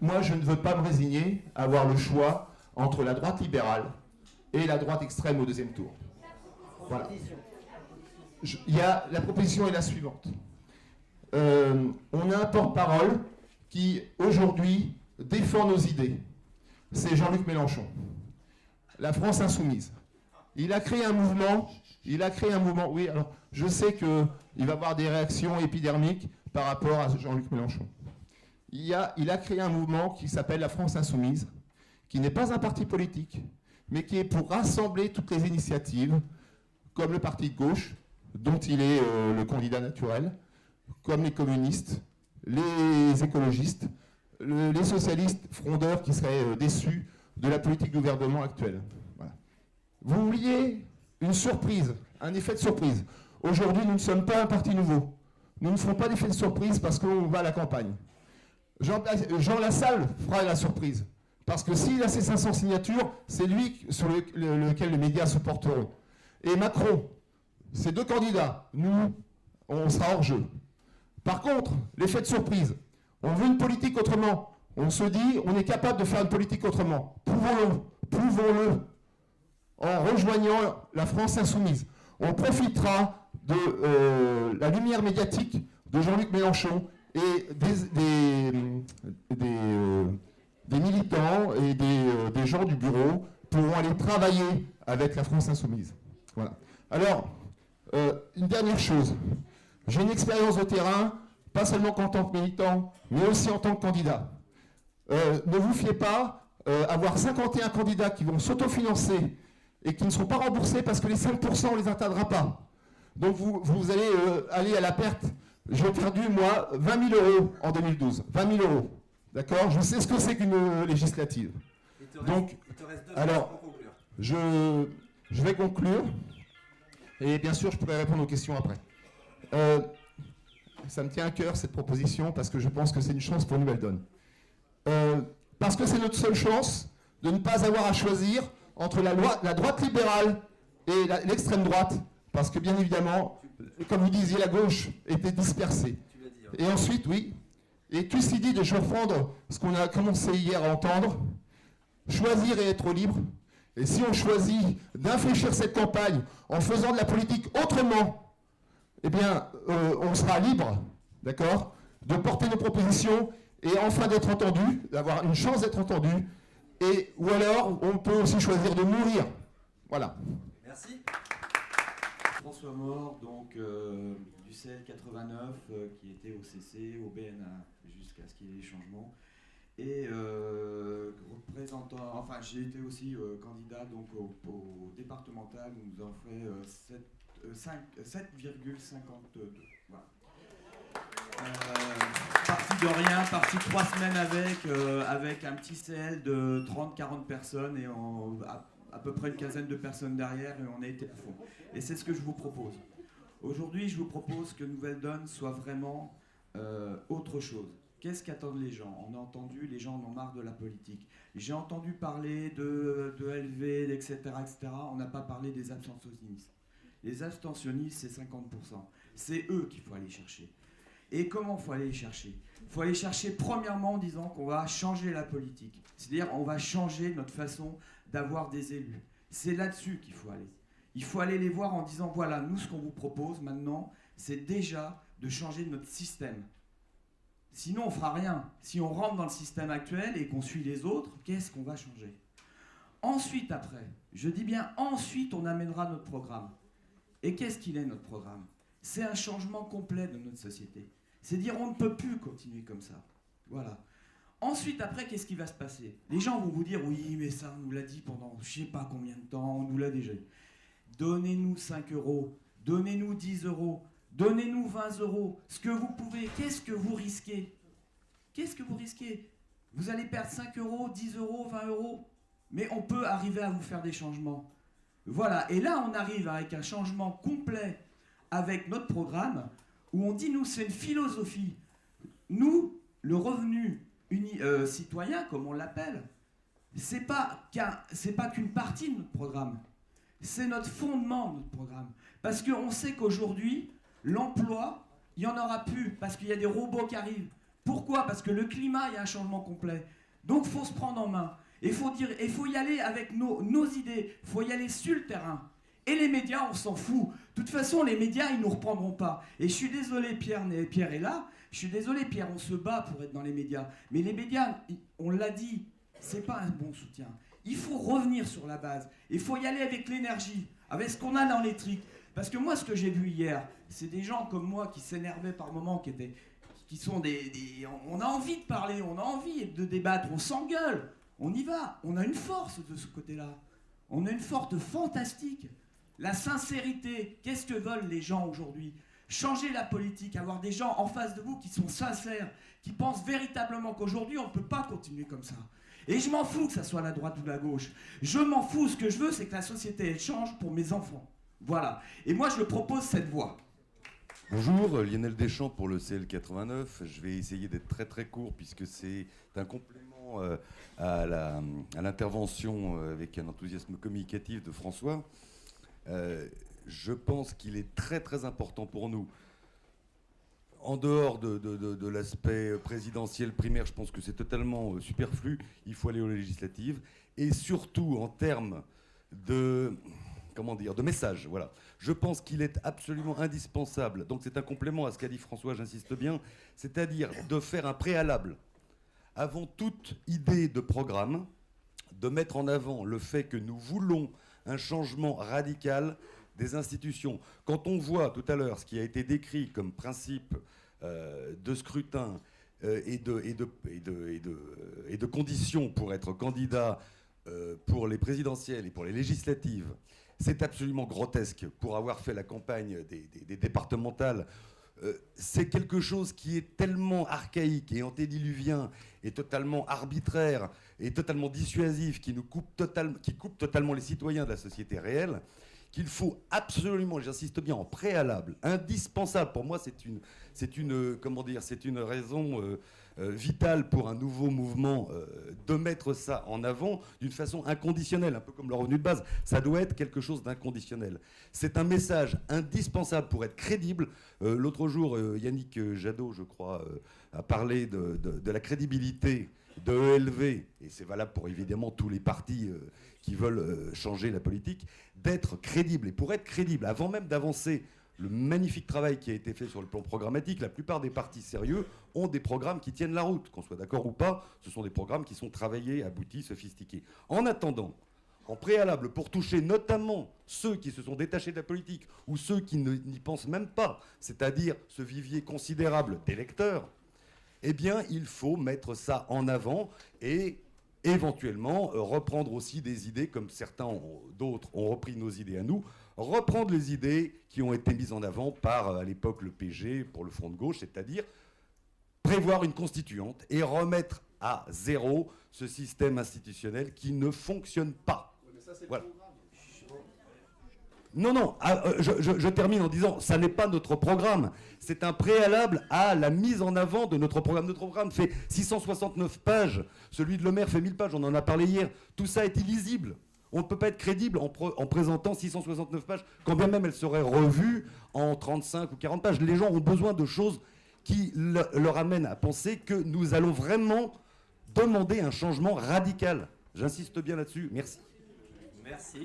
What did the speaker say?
moi, je ne veux pas me résigner à avoir le choix entre la droite libérale et la droite extrême au deuxième tour. Voilà. La proposition est la suivante. On a un porte-parole qui, aujourd'hui, défend nos idées. C'est Jean-Luc Mélenchon. La France Insoumise. Il a créé un mouvement. Oui, alors, je sais qu'il va y avoir des réactions épidermiques par rapport à Jean-Luc Mélenchon. Il a créé un mouvement qui s'appelle la France Insoumise, qui n'est pas un parti politique, mais qui est pour rassembler toutes les initiatives, comme le parti de gauche, dont il est le candidat naturel, comme les communistes, les écologistes, les socialistes frondeurs qui seraient déçus de la politique du gouvernement actuelle. Voilà. Vous vouliez une surprise, un effet de surprise. Aujourd'hui, nous ne sommes pas un parti nouveau. Nous ne ferons pas d'effet de surprise parce qu'on va à la campagne. Jean Lassalle fera la surprise. Parce que s'il a ses 500 signatures, c'est lui sur lequel les médias se porteront. Et Macron, ces deux candidats, nous, on sera hors jeu. Par contre, l'effet de surprise, on veut une politique autrement. On se dit, on est capable de faire une politique autrement. Prouvons-le en rejoignant la France Insoumise. On profitera de la lumière médiatique de Jean-Luc Mélenchon et des militants et des gens du bureau pourront aller travailler avec la France Insoumise. Voilà. Alors, une dernière chose. J'ai une expérience de terrain, pas seulement qu'en tant que militant, mais aussi en tant que candidat. Ne vous fiez pas à avoir 51 candidats qui vont s'autofinancer et qui ne seront pas remboursés parce que les 5%, on ne les atteindra pas. Donc vous allez aller à la perte. J'ai perdu, moi, 20 000 euros en 2012. 20 000 euros. D'accord? Je sais ce que c'est qu'une législative. Donc, alors, je vais conclure. Et bien sûr, je pourrai répondre aux questions après. Ça me tient à cœur, cette proposition, parce que je pense que c'est une chance pour Nouvelle Donne. Parce que c'est notre seule chance de ne pas avoir à choisir entre la droite libérale et l'extrême droite, parce que bien évidemment, comme vous disiez, la gauche était dispersée. Et ensuite, oui, et tout ceci dit, je vais reprendre ce qu'on a commencé hier à entendre, choisir et être libre. Et si on choisit d'infléchir cette campagne en faisant de la politique autrement, eh bien, on sera libre, d'accord, de porter nos propositions et enfin d'être entendu, d'avoir une chance d'être entendu, ou alors on peut aussi choisir de mourir. Voilà. Merci. François Maure, donc du CEL 89, qui était au CC, au BNA, jusqu'à ce qu'il y ait des changements. Et représentant, enfin j'ai été aussi candidat donc au départemental où nous avons fait 7,52. Voilà. Parti de rien, parti 3 semaines avec un petit CL de 30-40 personnes et à peu près une quinzaine de personnes derrière et on a été à fond. Et c'est ce que je vous propose. Aujourd'hui, je vous propose que Nouvelle Donne soit vraiment autre chose. Qu'est-ce qu'attendent les gens? On a entendu, les gens en ont marre de la politique. J'ai entendu parler de LV, etc., etc. On n'a pas parlé des abstentionnistes. Les abstentionnistes, c'est 50%. C'est eux qu'il faut aller chercher. Et comment il faut aller les chercher? Il faut aller chercher premièrement en disant qu'on va changer la politique. C'est-à-dire on va changer notre façon d'avoir des élus. C'est là-dessus qu'il faut aller. Il faut aller les voir en disant voilà, nous ce qu'on vous propose maintenant, c'est déjà de changer notre système. Sinon, on ne fera rien. Si on rentre dans le système actuel et qu'on suit les autres, qu'est-ce qu'on va changer? Ensuite, après, je dis bien ensuite, on amènera notre programme. Et qu'est-ce qu'il est, notre programme? C'est un changement complet de notre société. C'est dire on ne peut plus continuer comme ça. Voilà. Ensuite, après, qu'est-ce qui va se passer? Les gens vont vous dire oui, mais ça, on nous l'a dit pendant je ne sais pas combien de temps, on nous l'a déjà dit. Donnez-nous 5 euros, donnez-nous 10 euros. Donnez-nous 20 euros, ce que vous pouvez. Qu'est-ce que vous risquez? Qu'est-ce que vous risquez? Vous allez perdre 5 euros, 10 euros, 20 euros. Mais on peut arriver à vous faire des changements. Voilà, et là on arrive avec un changement complet avec notre programme où on dit, nous, c'est une philosophie. Nous, le revenu citoyen, comme on l'appelle, c'est pas qu'une partie de notre programme. C'est notre fondement de notre programme. Parce qu'on sait qu'aujourd'hui, l'emploi, il n'y en aura plus, parce qu'il y a des robots qui arrivent. Pourquoi? Parce que le climat, il y a un changement complet. Donc, il faut se prendre en main. Il faut y aller avec nos idées. Il faut y aller sur le terrain. Et les médias, on s'en fout. De toute façon, les médias, ils ne nous reprendront pas. Et je suis désolé, Pierre est là. Je suis désolé, Pierre, on se bat pour être dans les médias. Mais les médias, on l'a dit, c'est pas un bon soutien. Il faut revenir sur la base. Il faut y aller avec l'énergie, avec ce qu'on a dans les trucs. Parce que moi, ce que j'ai vu hier, c'est des gens comme moi qui s'énervaient par moments, qui sont on a envie de parler, on a envie de débattre, on s'engueule, on y va. On a une force de ce côté-là. On a une force fantastique. La sincérité, qu'est-ce que veulent les gens aujourd'hui? Changer la politique, avoir des gens en face de vous qui sont sincères, qui pensent véritablement qu'aujourd'hui, on ne peut pas continuer comme ça. Et je m'en fous que ça soit la droite ou la gauche. Je m'en fous. Ce que je veux, c'est que la société, elle change pour mes enfants. Voilà. Et moi, je propose cette voie. Bonjour, Lionel Deschamps pour le CL89. Je vais essayer d'être très très court puisque c'est un complément à l'intervention avec un enthousiasme communicatif de François. Je pense qu'il est très très important pour nous. En dehors de l'aspect présidentiel primaire, je pense que c'est totalement superflu. Il faut aller aux législatives. Et surtout en termes de message. Voilà. Je pense qu'il est absolument indispensable. Donc c'est un complément à ce qu'a dit François, j'insiste bien. C'est-à-dire de faire un préalable avant toute idée de programme, de mettre en avant le fait que nous voulons un changement radical des institutions. Quand on voit tout à l'heure ce qui a été décrit comme principe de scrutin et de conditions pour être candidat pour les présidentielles et pour les législatives, c'est absolument grotesque. Pour avoir fait la campagne des départementales, c'est quelque chose qui est tellement archaïque et antédiluvien et totalement arbitraire et totalement dissuasif, qui coupe totalement les citoyens de la société réelle, qu'il faut absolument, j'insiste bien, en préalable, indispensable. Pour moi, c'est une raison vitale pour un nouveau mouvement de mettre ça en avant d'une façon inconditionnelle, un peu comme le revenu de base. Ça doit être quelque chose d'inconditionnel. C'est un message indispensable pour être crédible. L'autre jour, Yannick Jadot, je crois, a parlé de la crédibilité de ELV, et c'est valable pour évidemment tous les partis qui veulent changer la politique, d'être crédible. Et pour être crédible, avant même d'avancer le magnifique travail qui a été fait sur le plan programmatique, la plupart des partis sérieux ont des programmes qui tiennent la route. Qu'on soit d'accord ou pas, ce sont des programmes qui sont travaillés, aboutis, sophistiqués. En attendant, en préalable, pour toucher notamment ceux qui se sont détachés de la politique ou ceux qui n'y pensent même pas, c'est-à-dire ce vivier considérable d'électeurs, eh bien, il faut mettre ça en avant et éventuellement reprendre aussi des idées, comme d'autres ont repris nos idées à nous, reprendre les idées qui ont été mises en avant par, à l'époque, le PG pour le Front de gauche, c'est-à-dire prévoir une constituante et remettre à zéro ce système institutionnel qui ne fonctionne pas. Oui, mais ça, c'est voilà. Non, je termine en disant, ça n'est pas notre programme. C'est un préalable à la mise en avant de notre programme. Notre programme fait 669 pages. Celui de Le Maire fait 1000 pages, on en a parlé hier. Tout ça est illisible. On ne peut pas être crédible en présentant 669 pages, quand bien même elles seraient revues en 35 ou 40 pages. Les gens ont besoin de choses qui leur amènent à penser que nous allons vraiment demander un changement radical. J'insiste bien là-dessus. Merci. Merci.